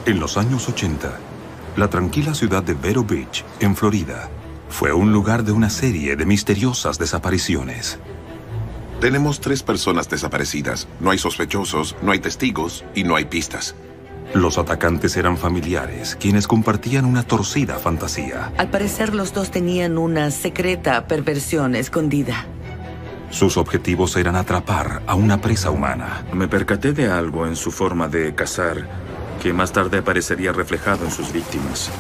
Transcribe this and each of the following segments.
En los años 80, la tranquila ciudad de Vero Beach, en Florida, fue un lugar de una serie de misteriosas desapariciones. Tenemos 3 personas desaparecidas. No hay sospechosos, no hay testigos y no hay pistas. Los atacantes eran familiares, quienes compartían una torcida fantasía. Al parecer, los dos tenían una secreta perversión escondida. Sus objetivos eran atrapar a una presa humana. Me percaté de algo en su forma de cazar, que más tarde aparecería reflejado en sus víctimas.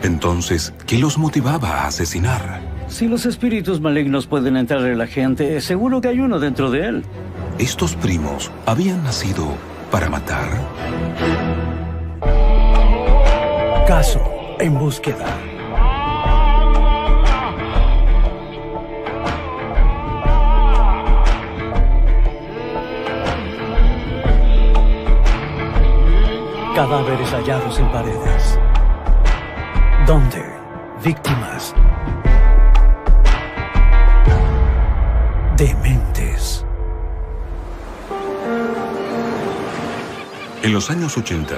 Entonces, ¿qué los motivaba a asesinar? Si los espíritus malignos pueden entrar en la gente, seguro que hay uno dentro de él. ¿Estos primos habían nacido para matar? Caso en búsqueda. Cadáveres hallados en paredes. ¿Dónde? Víctimas. Dementes. En los años 80,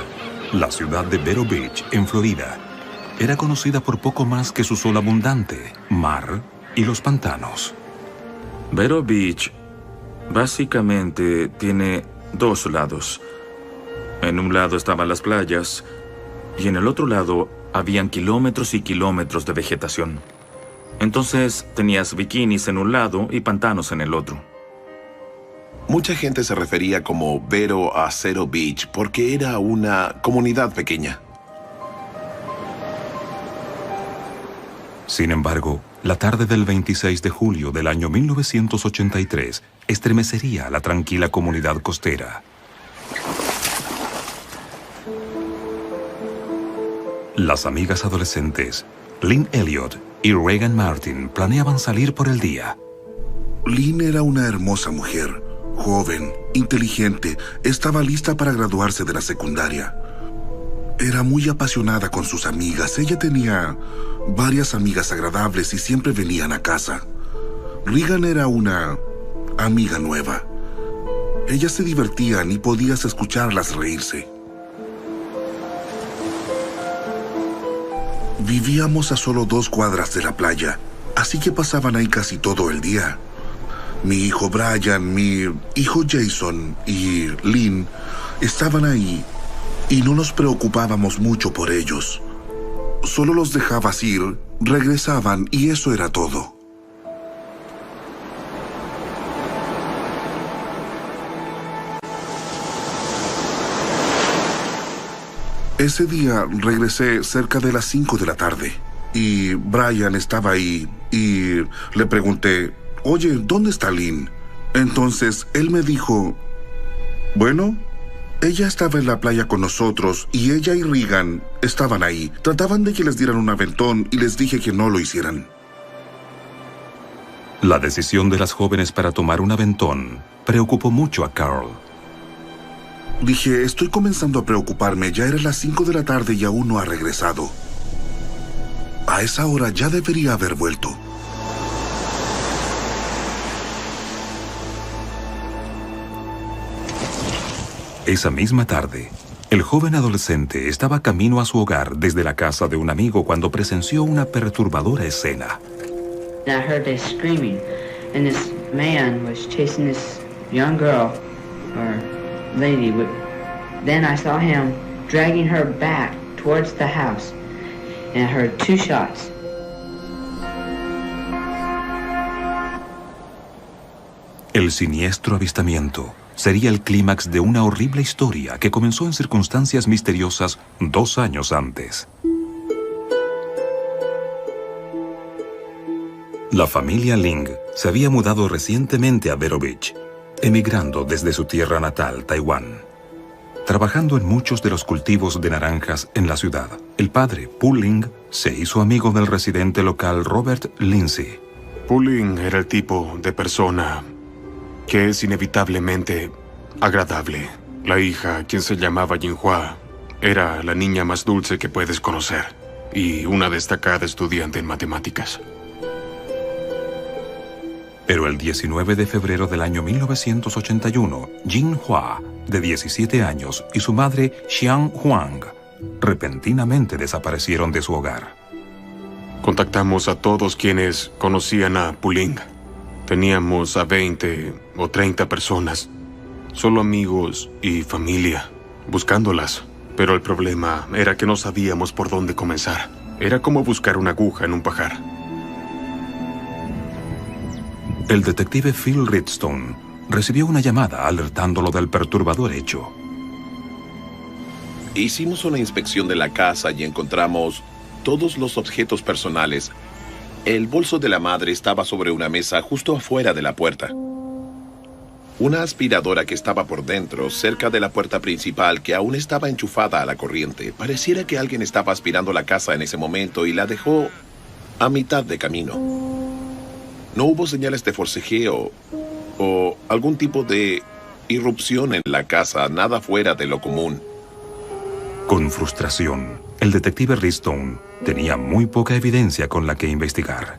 la ciudad de Vero Beach, en Florida, era conocida por poco más que su sol abundante, mar y los pantanos. Vero Beach básicamente tiene 2 lados. En un lado estaban las playas y en el otro lado habían kilómetros y kilómetros de vegetación. Entonces tenías bikinis en un lado y pantanos en el otro. Mucha gente se refería como Vero a Zero Beach porque era una comunidad pequeña. Sin embargo, la tarde del 26 de julio del año 1983 estremecería a la tranquila comunidad costera. Las amigas adolescentes, Lynn Elliott y Regan Martin, planeaban salir por el día. Lynn era una hermosa mujer, joven, inteligente, estaba lista para graduarse de la secundaria. Era muy apasionada con sus amigas. Ella tenía varias amigas agradables y siempre venían a casa. Regan era una amiga nueva. Ellas se divertían y podías escucharlas reírse. Vivíamos a solo 2 cuadras de la playa, así que pasaban ahí casi todo el día. Mi hijo Brian, mi hijo Jason y Lynn estaban ahí y no nos preocupábamos mucho por ellos. Solo los dejabas ir, regresaban y eso era todo. Ese día regresé cerca de las 5 de la tarde y Brian estaba ahí y le pregunté, oye, ¿dónde está Lynn? Entonces él me dijo, bueno, ella estaba en la playa con nosotros y ella y Regan estaban ahí. Trataban de que les dieran un aventón y les dije que no lo hicieran. La decisión de las jóvenes para tomar un aventón preocupó mucho a Carl. Dije, estoy comenzando a preocuparme. Ya eran las 5 de la tarde y aún no ha regresado. A esa hora ya debería haber vuelto. Esa misma tarde, el joven adolescente estaba camino a su hogar desde la casa de un amigo cuando presenció una perturbadora escena. I heard this screaming, and this man was chasing this young girl, or lady. Then I saw him dragging her back towards the house, and I heard 2 shots. El siniestro avistamiento sería el clímax de una horrible historia que comenzó en circunstancias misteriosas 2 años antes. La familia Ling se había mudado recientemente a Vero Beach, emigrando desde su tierra natal, Taiwán. Trabajando en muchos de los cultivos de naranjas en la ciudad, el padre, Pu Ling, se hizo amigo del residente local Robert Lindsay. Pu Ling era el tipo de persona que es inevitablemente agradable. La hija, quien se llamaba Jinhua, era la niña más dulce que puedes conocer y una destacada estudiante en matemáticas. Pero el 19 de febrero del año 1981, Jin Hua, de 17 años, y su madre Xiang Huang, repentinamente desaparecieron de su hogar. Contactamos a todos quienes conocían a Puling. Teníamos a 20 o 30 personas, solo amigos y familia, buscándolas. Pero el problema era que no sabíamos por dónde comenzar. Era como buscar una aguja en un pajar. El detective Phil Redstone recibió una llamada alertándolo del perturbador hecho. Hicimos una inspección de la casa y encontramos todos los objetos personales. El bolso de la madre estaba sobre una mesa justo afuera de la puerta. Una aspiradora que estaba por dentro, cerca de la puerta principal, que aún estaba enchufada a la corriente. Pareciera que alguien estaba aspirando la casa en ese momento y la dejó a mitad de camino. No hubo señales de forcejeo o algún tipo de irrupción en la casa, nada fuera de lo común. Con frustración, el detective Redstone tenía muy poca evidencia con la que investigar.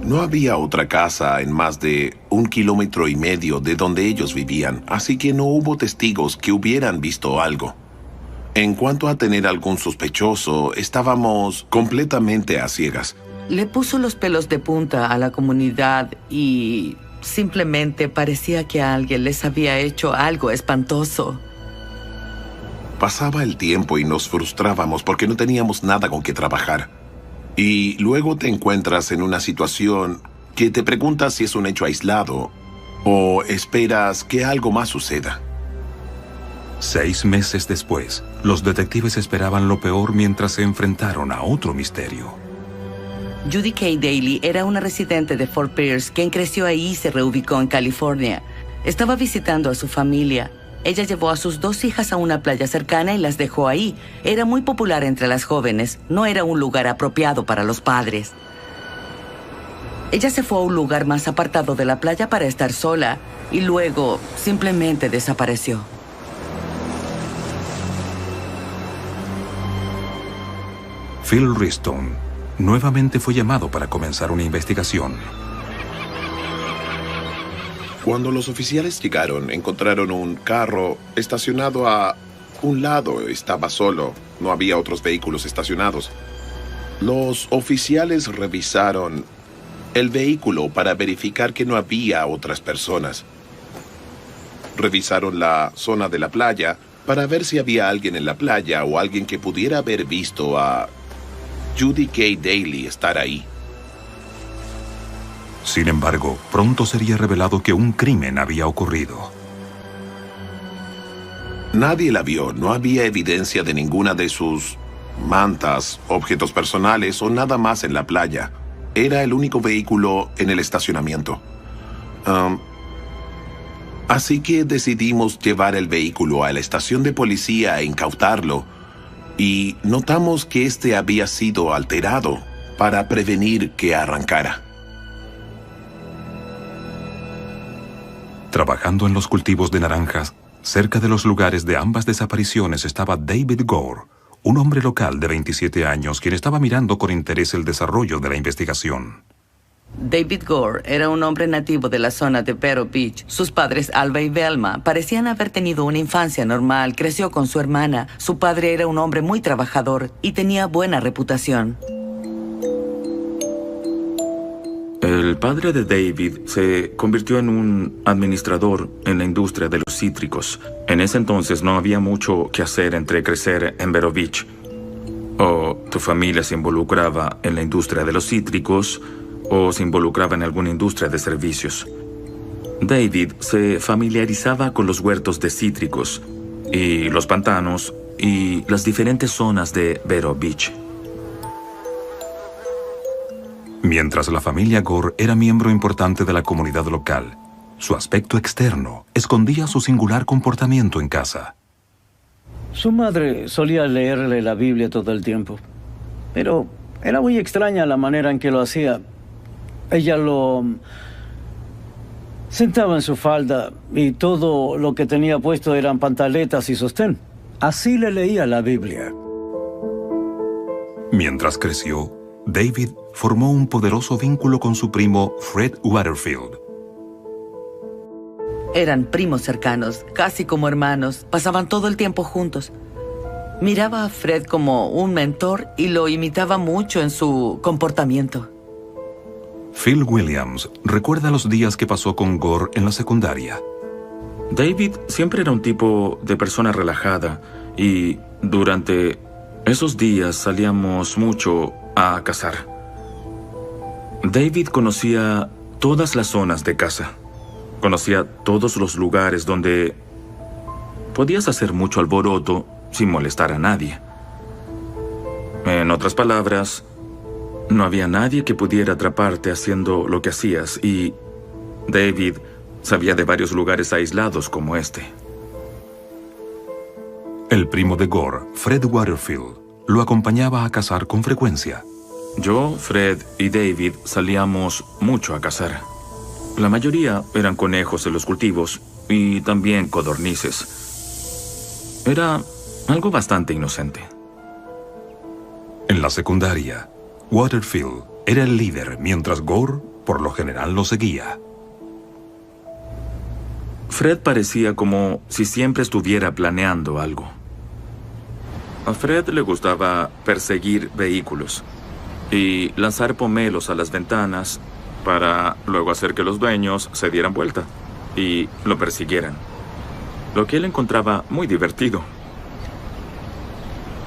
No había otra casa en más de 1,5 kilómetros de donde ellos vivían, así que no hubo testigos que hubieran visto algo. En cuanto a tener algún sospechoso, estábamos completamente a ciegas. Le puso los pelos de punta a la comunidad y simplemente parecía que alguien les había hecho algo espantoso. Pasaba el tiempo y nos frustrábamos porque no teníamos nada con qué trabajar. Y luego te encuentras en una situación que te preguntas si es un hecho aislado o esperas que algo más suceda. 6 meses después, los detectives esperaban lo peor mientras se enfrentaron a otro misterio. Judy Kay Daly era una residente de Fort Pierce quien creció ahí y se reubicó en California. Estaba visitando a su familia. Ella llevó a sus 2 hijas a una playa cercana y las dejó ahí. Era muy popular entre las jóvenes. No era un lugar apropiado para los padres. Ella se fue a un lugar más apartado de la playa para estar sola y luego simplemente desapareció. Phil Redstone nuevamente fue llamado para comenzar una investigación. Cuando los oficiales llegaron, encontraron un carro estacionado a un lado. Estaba solo, no había otros vehículos estacionados. Los oficiales revisaron el vehículo para verificar que no había otras personas. Revisaron la zona de la playa para ver si había alguien en la playa o alguien que pudiera haber visto a Judy Kay Daly estar ahí. Sin embargo, pronto sería revelado que un crimen había ocurrido. Nadie la vio, no había evidencia de ninguna de sus mantas, objetos personales o nada más en la playa. Era el único vehículo en el estacionamiento. Así que decidimos llevar el vehículo a la estación de policía e incautarlo. Y notamos que este había sido alterado para prevenir que arrancara. Trabajando en los cultivos de naranjas, cerca de los lugares de ambas desapariciones estaba David Gore, un hombre local de 27 años quien estaba mirando con interés el desarrollo de la investigación. David Gore era un hombre nativo de la zona de Vero Beach. Sus padres, Alva y Velma, parecían haber tenido una infancia normal. Creció con su hermana. Su padre era un hombre muy trabajador y tenía buena reputación. El padre de David se convirtió en un administrador en la industria de los cítricos. En ese entonces no había mucho que hacer entre crecer en Vero Beach. O tu familia se involucraba en la industria de los cítricos o se involucraba en alguna industria de servicios. David se familiarizaba con los huertos de cítricos y los pantanos y las diferentes zonas de Vero Beach. Mientras la familia Gore era miembro importante de la comunidad local, su aspecto externo escondía su singular comportamiento en casa. Su madre solía leerle la Biblia todo el tiempo, pero era muy extraña la manera en que lo hacía. Ella lo sentaba en su falda y todo lo que tenía puesto eran pantaletas y sostén. Así le leía la Biblia. Mientras creció, David formó un poderoso vínculo con su primo Fred Waterfield. Eran primos cercanos, casi como hermanos. Pasaban todo el tiempo juntos. Miraba a Fred como un mentor y lo imitaba mucho en su comportamiento. Phil Williams recuerda los días que pasó con Gore en la secundaria. David siempre era un tipo de persona relajada y durante esos días salíamos mucho a cazar. David conocía todas las zonas de caza. Conocía todos los lugares donde podías hacer mucho alboroto sin molestar a nadie. En otras palabras, no había nadie que pudiera atraparte haciendo lo que hacías y David sabía de varios lugares aislados como este. El primo de Gore, Fred Waterfield, lo acompañaba a cazar con frecuencia. Yo, Fred y David salíamos mucho a cazar. La mayoría eran conejos en los cultivos y también codornices. Era algo bastante inocente. En la secundaria, Waterfield era el líder, mientras Gore, por lo general, lo seguía. Fred parecía como si siempre estuviera planeando algo. A Fred le gustaba perseguir vehículos y lanzar pomelos a las ventanas para luego hacer que los dueños se dieran vuelta y lo persiguieran, lo que él encontraba muy divertido.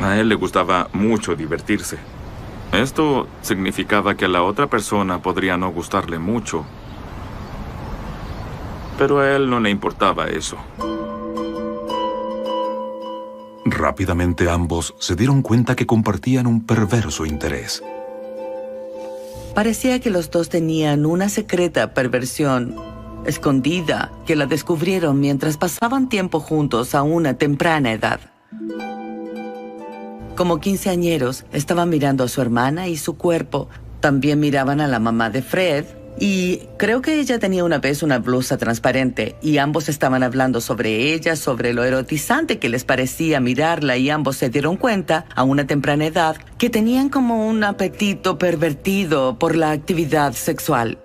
A él le gustaba mucho divertirse. Esto significaba que a la otra persona podría no gustarle mucho, pero a él no le importaba eso. Rápidamente ambos se dieron cuenta que compartían un perverso interés. Parecía que los dos tenían una secreta perversión escondida que la descubrieron mientras pasaban tiempo juntos a una temprana edad. Como quinceañeros, estaban mirando a su hermana y su cuerpo. También miraban a la mamá de Fred. Y creo que ella tenía una vez una blusa transparente. Y ambos estaban hablando sobre ella, sobre lo erotizante que les parecía mirarla. Y ambos se dieron cuenta, a una temprana edad, que tenían como un apetito pervertido por la actividad sexual.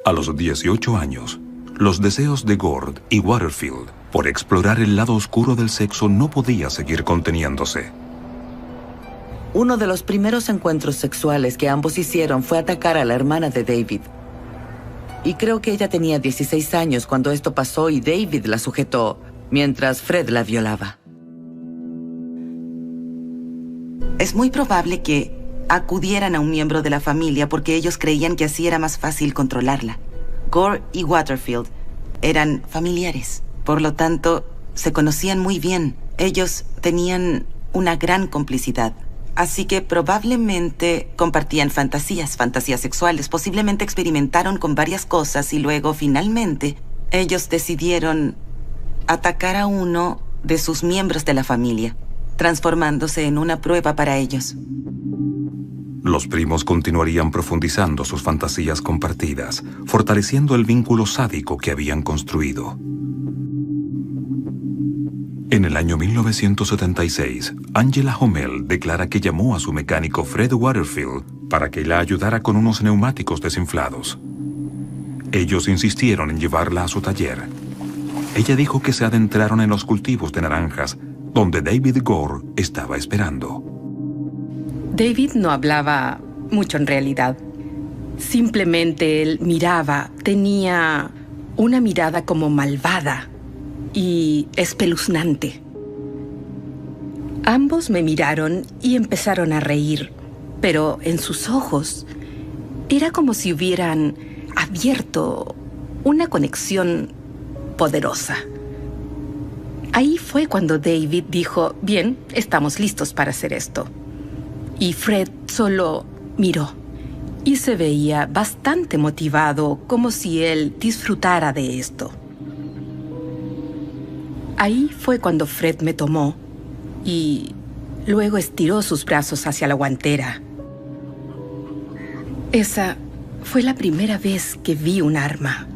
A los 18 años, los deseos de Gord y Waterfield por explorar el lado oscuro del sexo no podía seguir conteniéndose. Uno de los primeros encuentros sexuales que ambos hicieron fue atacar a la hermana de David. Y creo que ella tenía 16 años cuando esto pasó y David la sujetó mientras Fred la violaba. Es muy probable que acudieran a un miembro de la familia porque ellos creían que así era más fácil controlarla. Gore y Waterfield eran familiares. Por lo tanto, se conocían muy bien. Ellos tenían una gran complicidad. Así que probablemente compartían fantasías sexuales. Posiblemente experimentaron con varias cosas y luego, finalmente, ellos decidieron atacar a uno de sus miembros de la familia, transformándose en una prueba para ellos. Los primos continuarían profundizando sus fantasías compartidas, fortaleciendo el vínculo sádico que habían construido. En el año 1976, Angela Hummel declara que llamó a su mecánico Fred Waterfield para que la ayudara con unos neumáticos desinflados. Ellos insistieron en llevarla a su taller. Ella dijo que se adentraron en los cultivos de naranjas, donde David Gore estaba esperando. David no hablaba mucho en realidad. Simplemente él miraba, tenía una mirada como malvada y espeluznante. Ambos me miraron y empezaron a reír, pero en sus ojos era como si hubieran abierto una conexión poderosa. Ahí fue cuando David dijo, bien, estamos listos para hacer esto. Y Fred solo miró y se veía bastante motivado, como si él disfrutara de esto. Ahí fue cuando Fred me tomó y luego estiró sus brazos hacia la guantera. Esa fue la primera vez que vi un arma.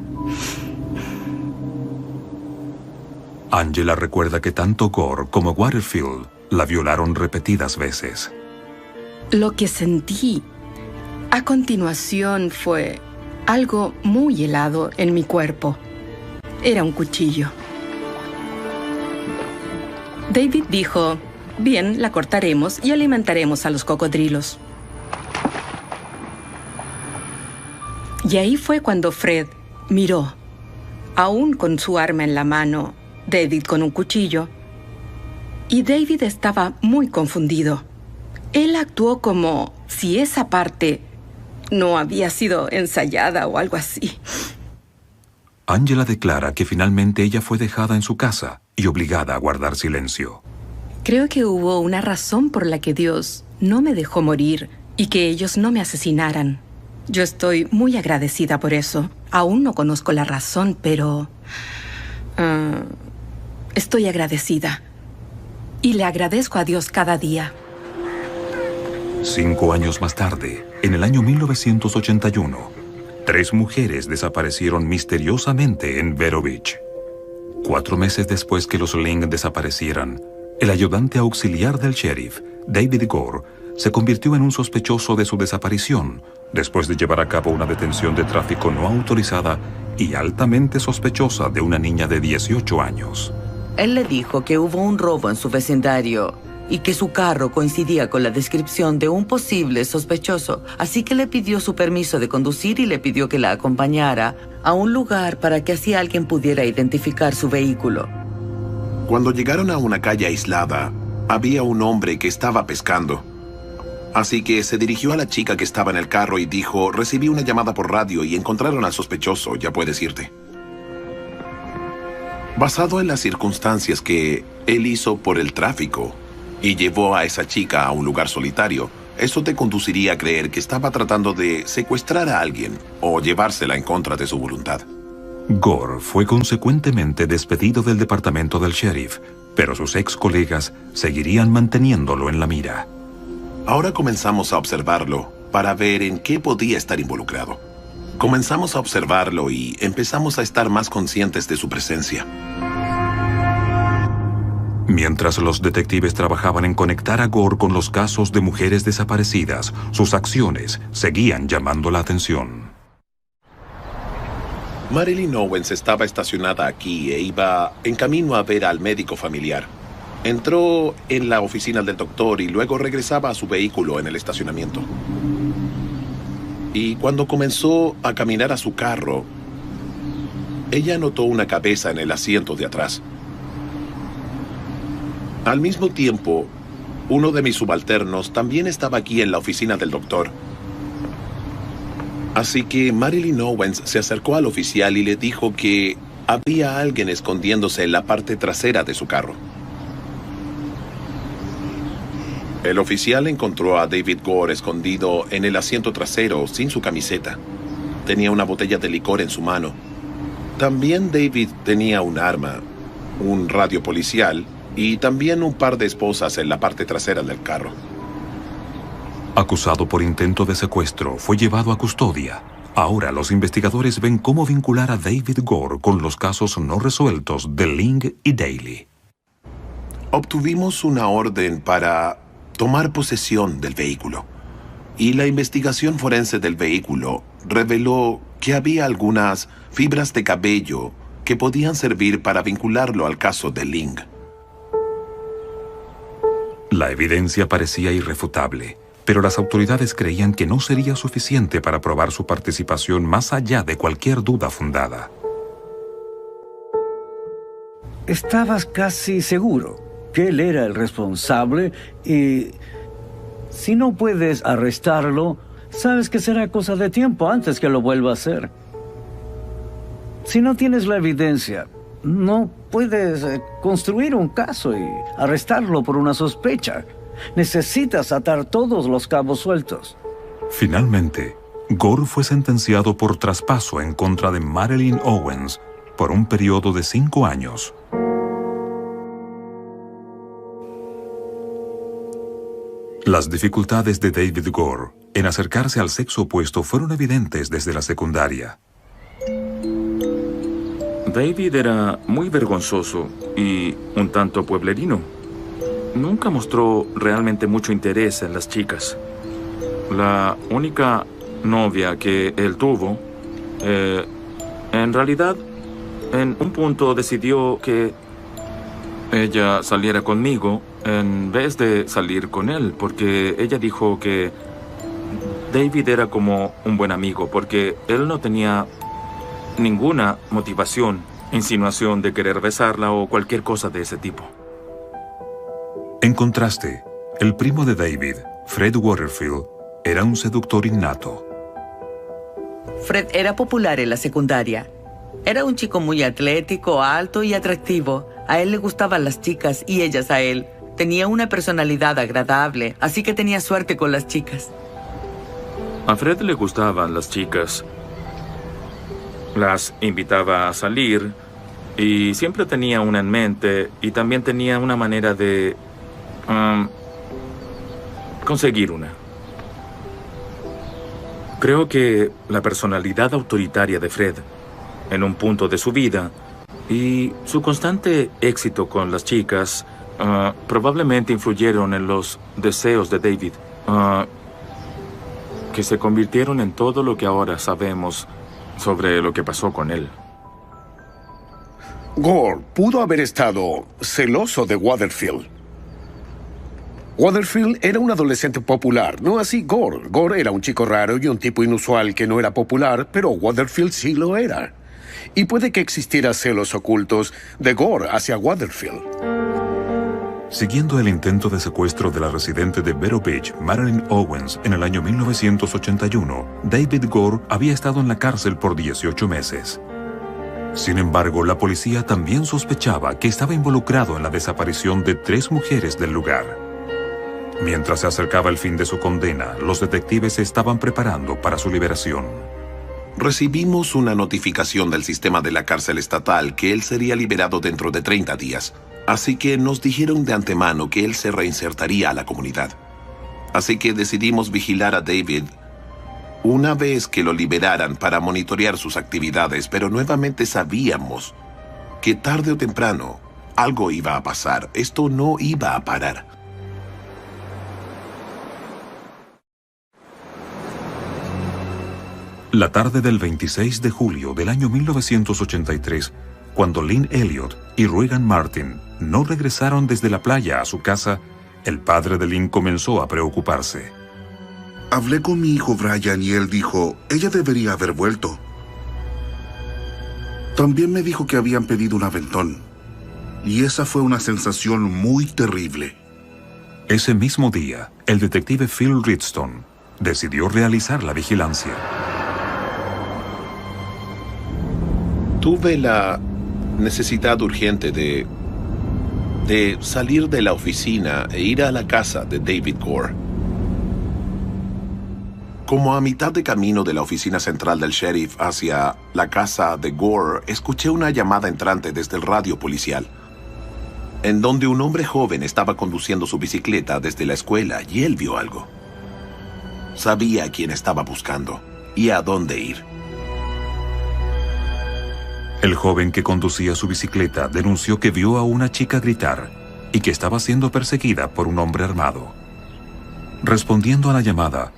Angela recuerda que tanto Gore como Waterfield la violaron repetidas veces. Lo que sentí a continuación fue algo muy helado en mi cuerpo. Era un cuchillo. David dijo, bien, la cortaremos y alimentaremos a los cocodrilos. Y ahí fue cuando Fred miró, aún con su arma en la mano, David con un cuchillo, y David estaba muy confundido. Él actuó como si esa parte no había sido ensayada o algo así. Angela declara que finalmente ella fue dejada en su casa y obligada a guardar silencio. Creo que hubo una razón por la que Dios no me dejó morir y que ellos no me asesinaran. Yo estoy muy agradecida por eso. Aún no conozco la razón, pero estoy agradecida. Y le agradezco a Dios cada día. 5 años más tarde, en el año 1981, 3 mujeres desaparecieron misteriosamente en Vero Beach. 4 meses después que los Ling desaparecieran, el ayudante auxiliar del sheriff, David Gore, se convirtió en un sospechoso de su desaparición, después de llevar a cabo una detención de tráfico no autorizada y altamente sospechosa de una niña de 18 años. Él le dijo que hubo un robo en su vecindario y que su carro coincidía con la descripción de un posible sospechoso, así que le pidió su permiso de conducir y le pidió que la acompañara a un lugar para que así alguien pudiera identificar su vehículo. Cuando llegaron a una calle aislada, había un hombre que estaba pescando. Así que se dirigió a la chica que estaba en el carro y dijo, recibí una llamada por radio y encontraron al sospechoso, ya puedes irte. Basado en las circunstancias que él hizo por el tráfico y llevó a esa chica a un lugar solitario, eso te conduciría a creer que estaba tratando de secuestrar a alguien o llevársela en contra de su voluntad. Gore fue consecuentemente despedido del departamento del sheriff, pero sus ex colegas seguirían manteniéndolo en la mira. Ahora comenzamos a observarlo para ver en qué podía estar involucrado. Comenzamos a observarlo y empezamos a estar más conscientes de su presencia. Mientras los detectives trabajaban en conectar a Gore con los casos de mujeres desaparecidas, sus acciones seguían llamando la atención. Marilyn Owens estaba estacionada aquí e iba en camino a ver al médico familiar. Entró en la oficina del doctor y luego regresaba a su vehículo en el estacionamiento. Y cuando comenzó a caminar a su carro, ella notó una cabeza en el asiento de atrás. Al mismo tiempo, uno de mis subalternos también estaba aquí en la oficina del doctor. Así que Marilyn Owens se acercó al oficial y le dijo que había alguien escondiéndose en la parte trasera de su carro. El oficial encontró a David Gore escondido en el asiento trasero sin su camiseta. Tenía una botella de licor en su mano. También David tenía un arma, un radio policial y también un par de esposas en la parte trasera del carro. Acusado por intento de secuestro, fue llevado a custodia. Ahora los investigadores ven cómo vincular a David Gore con los casos no resueltos de Ling y Daly. Obtuvimos una orden para tomar posesión del vehículo. Y la investigación forense del vehículo reveló que había algunas fibras de cabello que podían servir para vincularlo al caso de Ling. La evidencia parecía irrefutable, pero las autoridades creían que no sería suficiente para probar su participación más allá de cualquier duda fundada. Estabas casi seguro que él era el responsable y si no puedes arrestarlo, sabes que será cosa de tiempo antes que lo vuelva a hacer. Si no tienes la evidencia, no puedes construir un caso y arrestarlo por una sospecha. Necesitas atar todos los cabos sueltos. Finalmente, Gore fue sentenciado por traspaso en contra de Marilyn Owens por un periodo de 5 años. Las dificultades de David Gore en acercarse al sexo opuesto fueron evidentes desde la secundaria. David era muy vergonzoso y un tanto pueblerino. Nunca mostró realmente mucho interés en las chicas. la única novia que él tuvo, en realidad, en un punto decidió que ella saliera conmigo en vez de salir con él, porque ella dijo que David era como un buen amigo, porque él no tenía ninguna motivación, insinuación de querer besarla o cualquier cosa de ese tipo. En contraste, el primo de David, Fred Waterfield, era un seductor innato. Fred era popular en la secundaria. Era un chico muy atlético, alto y atractivo. A él le gustaban las chicas y ellas a él. Tenía una personalidad agradable, así que tenía suerte con las chicas. A Fred le gustaban las chicas. Las invitaba a salir y siempre tenía una en mente y también tenía una manera de conseguir una. Creo que la personalidad autoritaria de Fred, en un punto de su vida, y su constante éxito con las chicas, probablemente influyeron en los deseos de David, que se convirtieron en todo lo que ahora sabemos sobre lo que pasó con él. Gore pudo haber estado celoso de Waterfield. Waterfield era un adolescente popular, no así Gore. Gore era un chico raro y un tipo inusual que no era popular, pero Waterfield sí lo era. Y puede que existiera celos ocultos de Gore hacia Waterfield. Siguiendo el intento de secuestro de la residente de Vero Beach, Marilyn Owens, en el año 1981, David Gore había estado en la cárcel por 18 meses. Sin embargo, la policía también sospechaba que estaba involucrado en la desaparición de 3 mujeres del lugar. Mientras se acercaba el fin de su condena, los detectives se estaban preparando para su liberación. Recibimos una notificación del sistema de la cárcel estatal que él sería liberado dentro de 30 días. Así que nos dijeron de antemano que él se reinsertaría a la comunidad. Así que decidimos vigilar a David una vez que lo liberaran para monitorear sus actividades, pero nuevamente sabíamos que tarde o temprano algo iba a pasar. Esto no iba a parar. La tarde del 26 de julio del año 1983, cuando Lynn Elliott y Regan Martin no regresaron desde la playa a su casa, el padre de Lynn comenzó a preocuparse. Hablé con mi hijo Brian y él dijo, ella debería haber vuelto. También me dijo que habían pedido un aventón. Y esa fue una sensación muy terrible. Ese mismo día, el detective Phil Ridstone decidió realizar la vigilancia. Tuve la necesidad urgente de salir de la oficina e ir a la casa de David Gore. Como a mitad de camino de la oficina central del sheriff hacia la casa de Gore, escuché una llamada entrante desde el radio policial, en donde un hombre joven estaba conduciendo su bicicleta desde la escuela y él vio algo. Sabía a quién estaba buscando y a dónde ir. El joven que conducía su bicicleta denunció que vio a una chica gritar y que estaba siendo perseguida por un hombre armado. Respondiendo a la llamada,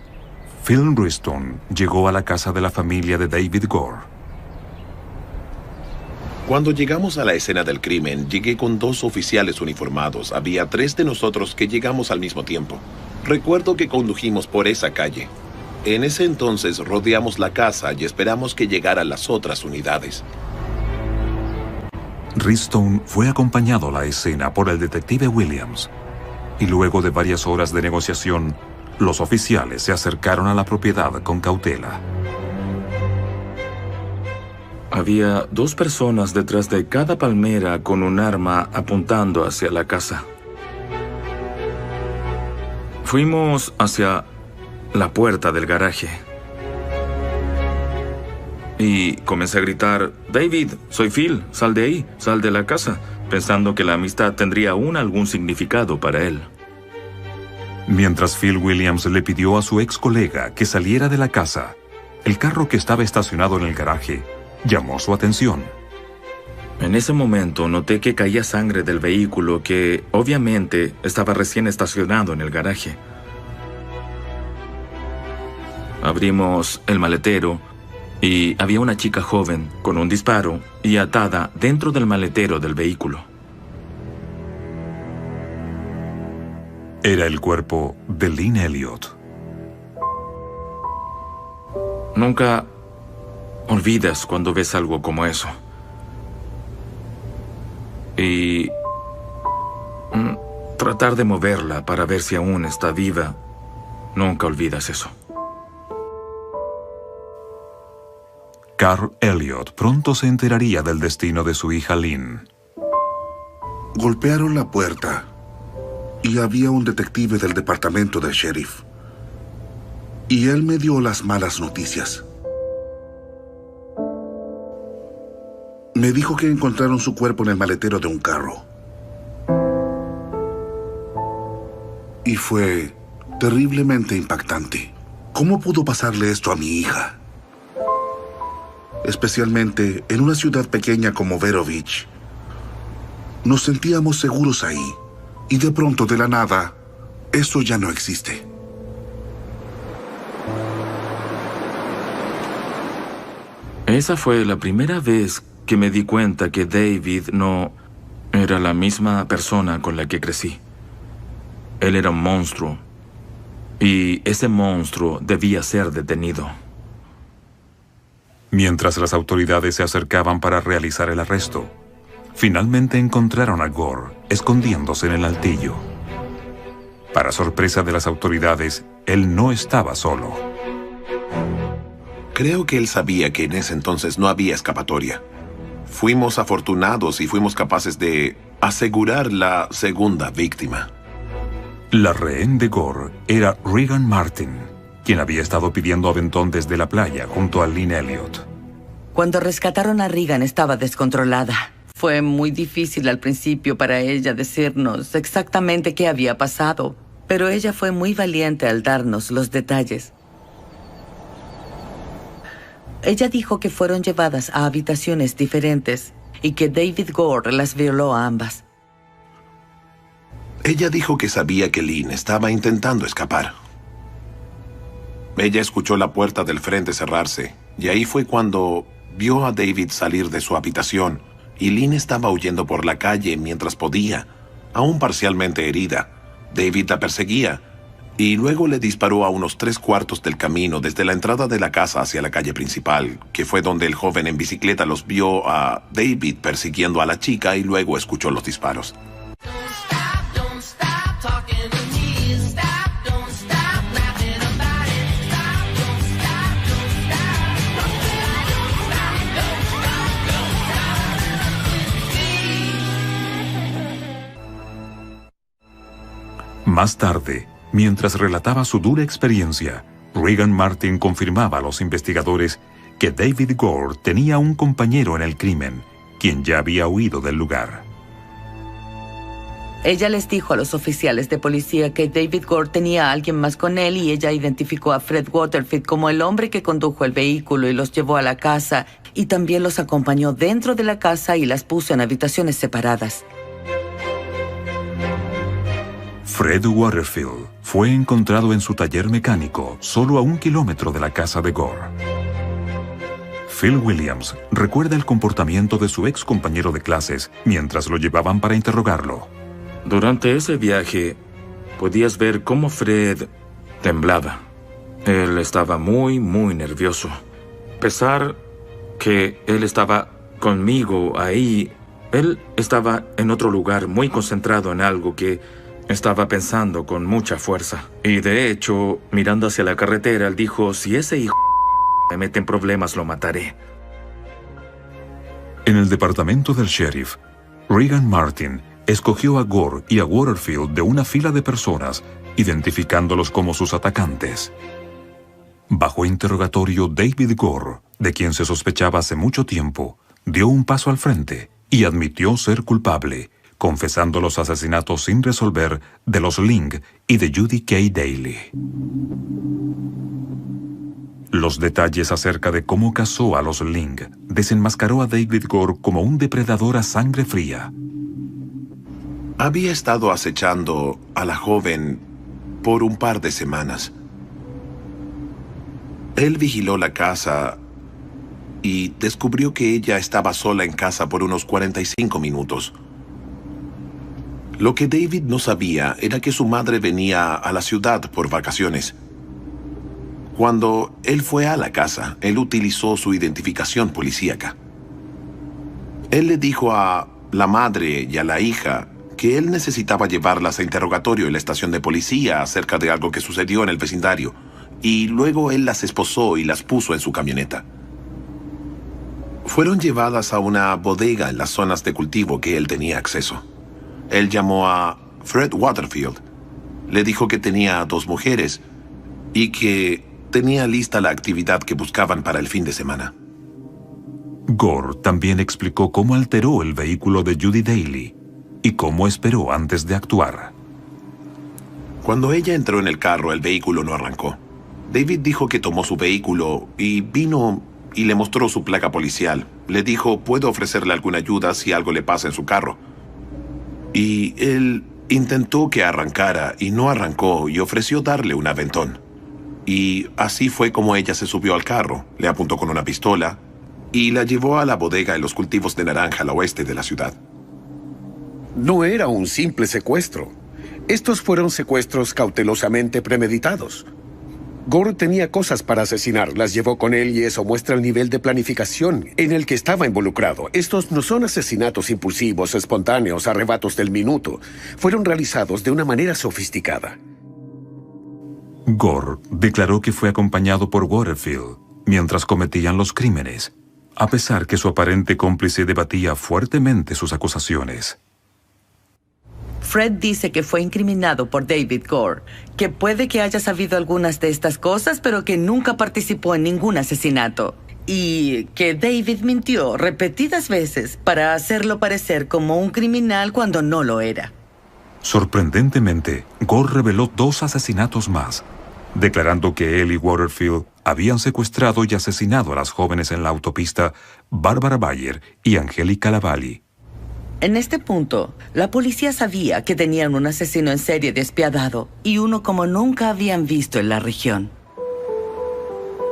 Phil Ridstone llegó a la casa de la familia de David Gore. Cuando llegamos a la escena del crimen, llegué con 2 oficiales uniformados. Había 3 de nosotros que llegamos al mismo tiempo. Recuerdo que condujimos por esa calle. En ese entonces rodeamos la casa y esperamos que llegaran las otras unidades. Ridstone fue acompañado a la escena por el detective Williams, y luego de varias horas de negociación, los oficiales se acercaron a la propiedad con cautela. Había 2 personas detrás de cada palmera con un arma apuntando hacia la casa. Fuimos hacia la puerta del garaje. Y comencé a gritar, David, soy Phil, sal de ahí, sal de la casa, pensando que la amistad tendría aún algún significado para él. Mientras Phil Williams le pidió a su ex colega que saliera de la casa, el carro que estaba estacionado en el garaje llamó su atención. En ese momento noté que caía sangre del vehículo que, obviamente, estaba recién estacionado en el garaje. Abrimos el maletero y había una chica joven con un disparo y atada dentro del maletero del vehículo. Era el cuerpo de Lynn Elliot. Nunca olvidas cuando ves algo como eso. Y tratar de moverla para ver si aún está viva, nunca olvidas eso. Carl Elliot pronto se enteraría del destino de su hija Lynn. Golpearon la puerta y había un detective del departamento del sheriff. Y él me dio las malas noticias. Me dijo que encontraron su cuerpo en el maletero de un carro. Y fue terriblemente impactante. ¿Cómo pudo pasarle esto a mi hija? Especialmente en una ciudad pequeña como Vero Beach. Nos sentíamos seguros ahí. Y de pronto, de la nada, eso ya no existe. Esa fue la primera vez que me di cuenta que David no era la misma persona con la que crecí. Él era un monstruo. Y ese monstruo debía ser detenido. Mientras las autoridades se acercaban para realizar el arresto, finalmente encontraron a Gore escondiéndose en el altillo. Para sorpresa de las autoridades, él no estaba solo. Creo que él sabía que en ese entonces no había escapatoria. Fuimos afortunados y fuimos capaces de asegurar la segunda víctima. La rehén de Gore era Regan Martin, quien había estado pidiendo aventón desde la playa junto a Lynn Elliot. Cuando rescataron a Regan estaba descontrolada. Fue muy difícil al principio para ella decirnos exactamente qué había pasado, pero ella fue muy valiente al darnos los detalles. Ella dijo que fueron llevadas a habitaciones diferentes y que David Gore las violó a ambas. Ella dijo que sabía que Lynn estaba intentando escapar. Ella escuchó la puerta del frente cerrarse, y ahí fue cuando vio a David salir de su habitación, y Lynn estaba huyendo por la calle mientras podía, aún parcialmente herida. David la perseguía, y luego le disparó a unos 3/4 del camino desde la entrada de la casa hacia la calle principal, que fue donde el joven en bicicleta los vio a David persiguiendo a la chica y luego escuchó los disparos. Más tarde, mientras relataba su dura experiencia, Regan Martin confirmaba a los investigadores que David Gore tenía un compañero en el crimen, quien ya había huido del lugar. Ella les dijo a los oficiales de policía que David Gore tenía a alguien más con él y ella identificó a Fred Waterfield como el hombre que condujo el vehículo y los llevó a la casa y también los acompañó dentro de la casa y las puso en habitaciones separadas. Fred Waterfield fue encontrado en su taller mecánico solo a 1 kilómetro de la casa de Gore. Phil Williams recuerda el comportamiento de su ex compañero de clases mientras lo llevaban para interrogarlo. Durante ese viaje, podías ver cómo Fred temblaba. Él estaba muy nervioso. A pesar que él estaba conmigo ahí, él estaba en otro lugar muy concentrado en algo que estaba pensando con mucha fuerza. Y de hecho, mirando hacia la carretera, él dijo, si ese hijo me mete en problemas, lo mataré. En el departamento del sheriff, Regan Martin escogió a Gore y a Waterfield de una fila de personas, identificándolos como sus atacantes. Bajo interrogatorio, David Gore, de quien se sospechaba hace mucho tiempo, dio un paso al frente y admitió ser culpable, confesando los asesinatos sin resolver de los Ling y de Judy K. Daly. Los detalles acerca de cómo cazó a los Ling desenmascaró a David Gore como un depredador a sangre fría. Había estado acechando a la joven por un par de semanas. Él vigiló la casa y descubrió que ella estaba sola en casa por unos 45 minutos. Lo que David no sabía era que su madre venía a la ciudad por vacaciones. Cuando él fue a la casa, él utilizó su identificación policíaca. Él le dijo a la madre y a la hija que él necesitaba llevarlas a interrogatorio en la estación de policía acerca de algo que sucedió en el vecindario, y luego él las esposó y las puso en su camioneta. Fueron llevadas a una bodega en las zonas de cultivo que él tenía acceso. Él llamó a Fred Waterfield. Le dijo que tenía 2 mujeres y que tenía lista la actividad que buscaban para el fin de semana. Gore también explicó cómo alteró el vehículo de Judy Daly y cómo esperó antes de actuar. Cuando ella entró en el carro, el vehículo no arrancó. David dijo que tomó su vehículo y vino y le mostró su placa policial. Le dijo, puedo ofrecerle alguna ayuda si algo le pasa en su carro. Y él intentó que arrancara y no arrancó y ofreció darle un aventón. Y así fue como ella se subió al carro, le apuntó con una pistola y la llevó a la bodega en los cultivos de naranja al oeste de la ciudad. No era un simple secuestro. Estos fueron secuestros cautelosamente premeditados. Gore tenía cosas para asesinar, las llevó con él y eso muestra el nivel de planificación en el que estaba involucrado. Estos no son asesinatos impulsivos, espontáneos, arrebatos del minuto. Fueron realizados de una manera sofisticada. Gore declaró que fue acompañado por Waterfield mientras cometían los crímenes, a pesar que su aparente cómplice debatía fuertemente sus acusaciones. Fred dice que fue incriminado por David Gore, que puede que haya sabido algunas de estas cosas, pero que nunca participó en ningún asesinato. Y que David mintió repetidas veces para hacerlo parecer como un criminal cuando no lo era. Sorprendentemente, Gore reveló 2 asesinatos más, declarando que él y Waterfield habían secuestrado y asesinado a las jóvenes en la autopista Barbara Bayer y Angélica Lavallee. En este punto, la policía sabía que tenían un asesino en serie despiadado y uno como nunca habían visto en la región.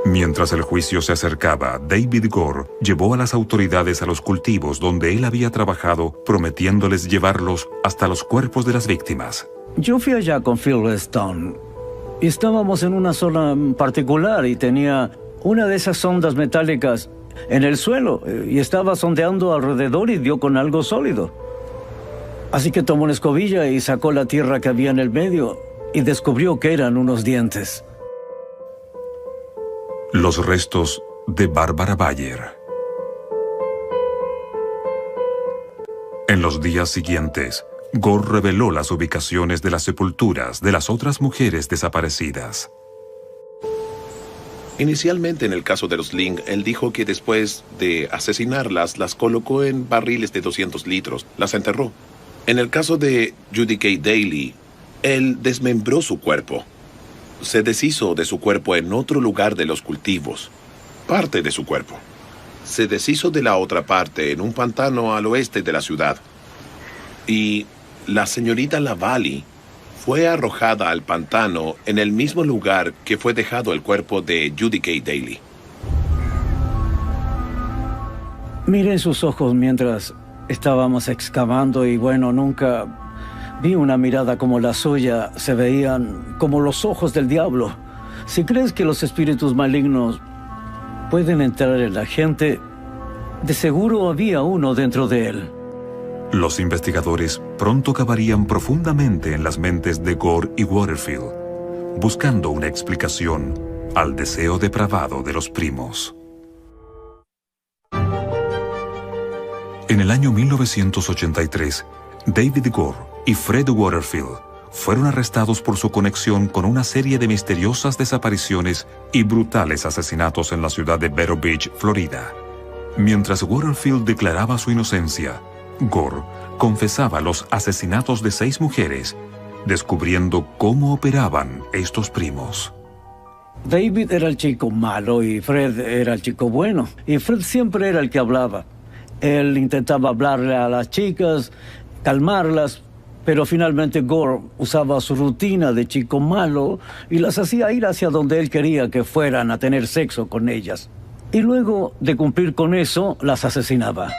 Mientras el juicio se acercaba, David Gore llevó a las autoridades a los cultivos donde él había trabajado, prometiéndoles llevarlos hasta los cuerpos de las víctimas. Yo fui allá con Phil Stone. Estábamos en una zona particular y tenía una de esas sondas metálicas en el suelo y estaba sondeando alrededor y dio con algo sólido. Así que tomó una escobilla y sacó la tierra que había en el medio y descubrió que eran unos dientes. Los restos de Barbara Bayer. En los días siguientes, Gore reveló las ubicaciones de las sepulturas de las otras mujeres desaparecidas. Inicialmente en el caso de los Ling, él dijo que después de asesinarlas, las colocó en barriles de 200 litros, las enterró. En el caso de Judy Kay Daly, él desmembró su cuerpo. Se deshizo de su cuerpo en otro lugar de los cultivos, parte de su cuerpo. Se deshizo de la otra parte en un pantano al oeste de la ciudad. Y la señorita Lavallee fue arrojada al pantano en el mismo lugar que fue dejado el cuerpo de Judy Kay Daly. Miré sus ojos mientras estábamos excavando y bueno, nunca vi una mirada como la suya. Se veían como los ojos del diablo. Si crees que los espíritus malignos pueden entrar en la gente, de seguro había uno dentro de él. Los investigadores pronto cavarían profundamente en las mentes de Gore y Waterfield, buscando una explicación al deseo depravado de los primos. En el año 1983, David Gore y Fred Waterfield fueron arrestados por su conexión con una serie de misteriosas desapariciones y brutales asesinatos en la ciudad de Vero Beach, Florida. Mientras Waterfield declaraba su inocencia, Gore confesaba los asesinatos de 6 mujeres, descubriendo cómo operaban estos primos. David era el chico malo y Fred era el chico bueno. Y Fred siempre era el que hablaba. Él intentaba hablarle a las chicas, calmarlas, Pero finalmente Gore usaba su rutina de chico malo y las hacía ir hacia donde él quería que fueran a tener sexo con ellas. Y luego de cumplir con eso, las asesinaba.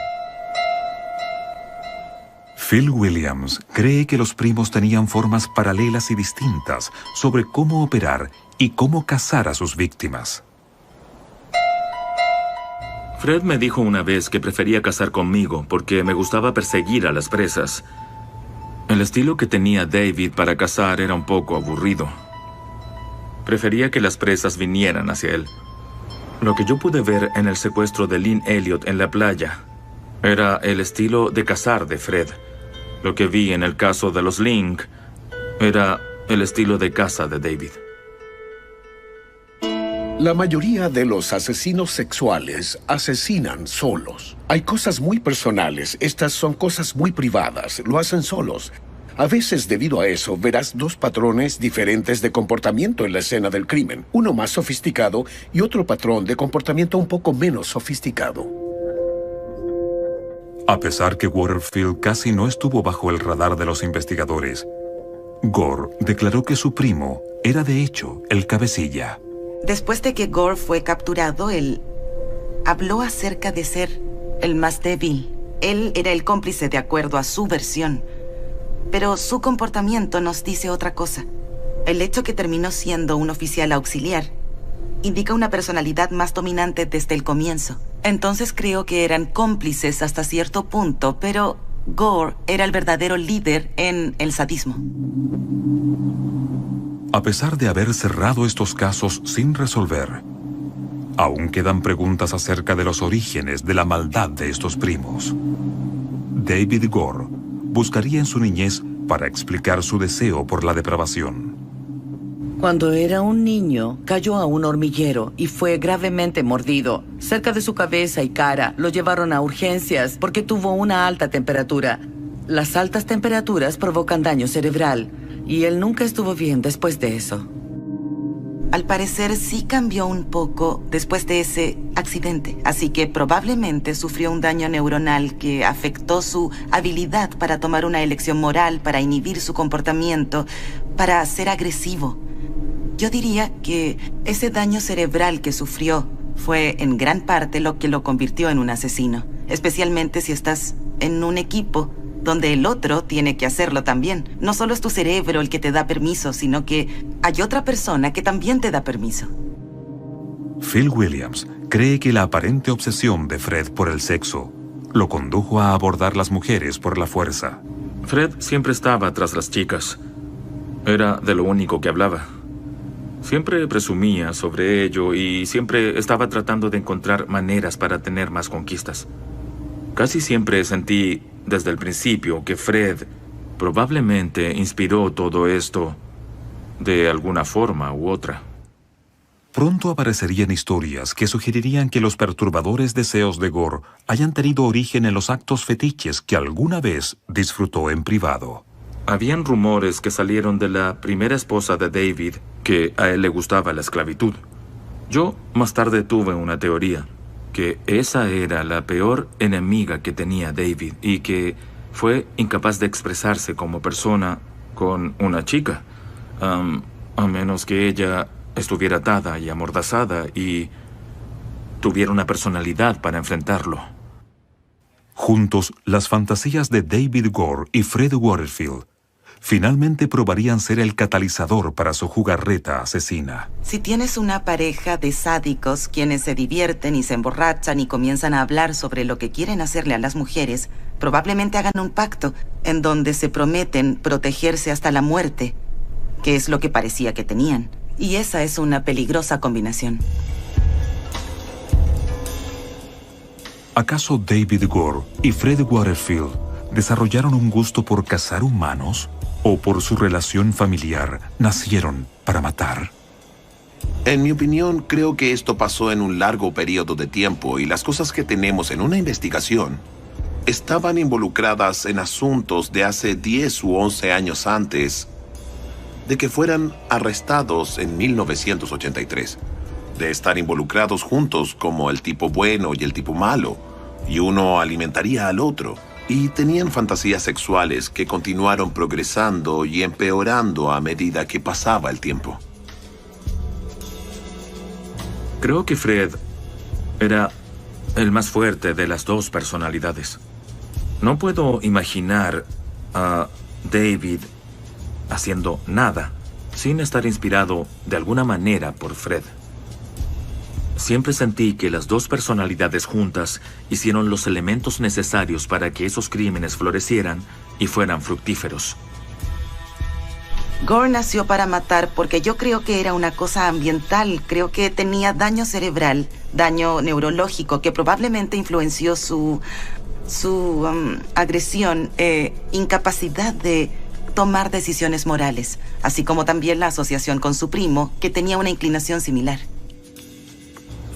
Phil Williams cree que los primos tenían formas paralelas y distintas sobre cómo operar y cómo cazar a sus víctimas. Fred me dijo una vez que prefería cazar conmigo porque me gustaba perseguir a las presas. El estilo que tenía David para cazar era un poco aburrido. Prefería que las presas vinieran hacia él. Lo que yo pude ver en el secuestro de Lynn Elliot en la playa era el estilo de cazar de Fred. Lo que vi en el caso de los Link era el estilo de caza de David. La mayoría de los asesinos sexuales asesinan solos. Hay cosas muy personales, estas son cosas muy privadas, lo hacen solos. A veces, debido a eso, verás dos patrones diferentes de comportamiento en la escena del crimen. Uno más sofisticado y otro patrón de comportamiento un poco menos sofisticado. A pesar que Waterfield casi no estuvo bajo el radar de los investigadores, Gore declaró que su primo era de hecho el cabecilla. Después de que Gore fue capturado, él habló acerca de ser el más débil. Él era el cómplice de acuerdo a su versión. Pero su comportamiento nos dice otra cosa. El hecho que terminó siendo un oficial auxiliar indica una personalidad más dominante desde el comienzo. Entonces creo que eran cómplices hasta cierto punto, pero Gore era el verdadero líder en el sadismo. A pesar de haber cerrado estos casos sin resolver, aún quedan preguntas acerca de los orígenes de la maldad de estos primos. David Gore buscaría en su niñez para explicar su deseo por la depravación. Cuando era un niño, cayó a un hormiguero y fue gravemente mordido. Cerca de su cabeza y cara lo llevaron a urgencias porque tuvo una alta temperatura. Las altas temperaturas provocan daño cerebral y él nunca estuvo bien después de eso. Al parecer sí cambió un poco después de ese accidente, así que probablemente sufrió un daño neuronal que afectó su habilidad para tomar una elección moral, para inhibir su comportamiento, para ser agresivo. Yo diría que ese daño cerebral que sufrió fue en gran parte lo que lo convirtió en un asesino, especialmente si estás en un equipo donde el otro tiene que hacerlo también. No solo es tu cerebro el que te da permiso, sino que hay otra persona que también te da permiso. Phil Williams cree que la aparente obsesión de Fred por el sexo lo condujo a abordar las mujeres por la fuerza. Fred siempre estaba tras las chicas. Era de lo único que hablaba. Siempre presumía sobre ello y siempre estaba tratando de encontrar maneras para tener más conquistas. Casi siempre sentí desde el principio que Fred probablemente inspiró todo esto de alguna forma u otra. Pronto aparecerían historias que sugerirían que los perturbadores deseos de Gore hayan tenido origen en los actos fetiches que alguna vez disfrutó en privado. Habían rumores que salieron de la primera esposa de David que a él le gustaba la esclavitud. Yo más tarde tuve una teoría, que esa era la peor enemiga que tenía David y que fue incapaz de expresarse como persona con una chica, a menos que ella estuviera atada y amordazada y tuviera una personalidad para enfrentarlo. Juntos, las fantasías de David Gore y Fred Waterfield finalmente probarían ser el catalizador para su jugarreta asesina. Si tienes una pareja de sádicos quienes se divierten y se emborrachan y comienzan a hablar sobre lo que quieren hacerle a las mujeres, probablemente hagan un pacto en donde se prometen protegerse hasta la muerte, que es lo que parecía que tenían. Y esa es una peligrosa combinación. ¿Acaso David Gore y Fred Waterfield desarrollaron un gusto por cazar humanos? ¿O por su relación familiar nacieron para matar? En mi opinión, creo que esto pasó en un largo periodo de tiempo y las cosas que tenemos en una investigación estaban involucradas en asuntos de hace 10 u 11 años antes de que fueran arrestados en 1983. De estar involucrados juntos como el tipo bueno y el tipo malo, y uno alimentaría al otro. Y tenían fantasías sexuales que continuaron progresando y empeorando a medida que pasaba el tiempo. Creo que Fred era el más fuerte de las dos personalidades. No puedo imaginar a David haciendo nada sin estar inspirado de alguna manera por Fred. Siempre sentí que las dos personalidades juntas hicieron los elementos necesarios para que esos crímenes florecieran y fueran fructíferos. Gore nació para matar porque yo creo que era una cosa ambiental. Creo que tenía daño cerebral, daño neurológico, que probablemente influenció su agresión, incapacidad de tomar decisiones morales, así como también la asociación con su primo, que tenía una inclinación similar.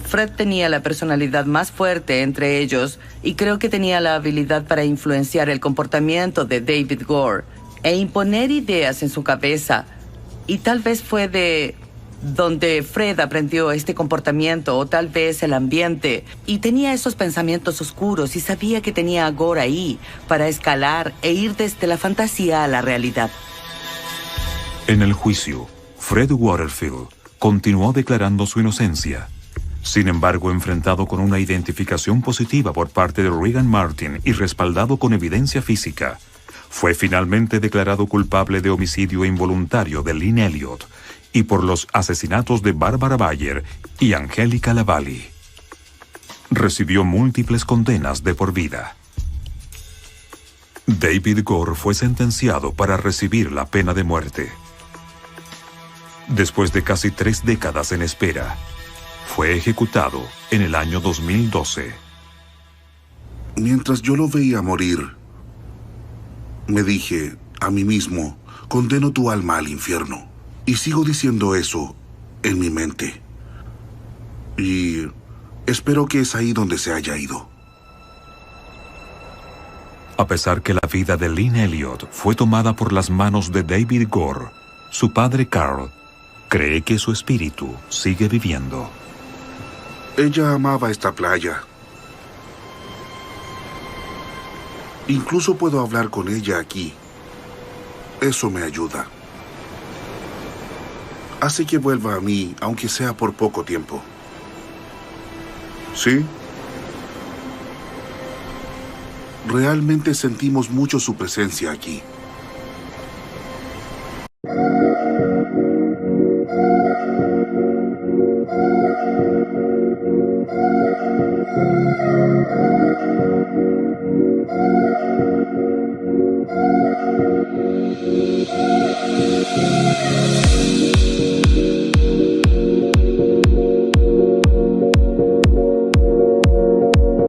Fred tenía la personalidad más fuerte entre ellos y creo que tenía la habilidad para influenciar el comportamiento de David Gore e imponer ideas en su cabeza. Y tal vez fue de donde Fred aprendió este comportamiento, o tal vez el ambiente, y tenía esos pensamientos oscuros y sabía que tenía a Gore ahí para escalar e ir desde la fantasía a la realidad. En el juicio, Fred Waterfield continuó declarando su inocencia. Sin embargo, enfrentado con una identificación positiva por parte de Regan Martin y respaldado con evidencia física, fue finalmente declarado culpable de homicidio involuntario de Lynn Elliot y por los asesinatos de Barbara Bayer y Angelica Lavallee. Recibió múltiples condenas de por vida. David Gore fue sentenciado para recibir la pena de muerte. Después de casi 3 décadas en espera, fue ejecutado en el año 2012. Mientras yo lo veía morir, me dije a mí mismo, condeno tu alma al infierno. Y sigo diciendo eso en mi mente. Y espero que es ahí donde se haya ido. A pesar que la vida de Lynn Elliot fue tomada por las manos de David Gore, su padre Carl cree que su espíritu sigue viviendo. Ella amaba esta playa. Incluso puedo hablar con ella aquí. Eso me ayuda. Hace que vuelva a mí, aunque sea por poco tiempo. ¿Sí? Realmente sentimos mucho su presencia aquí.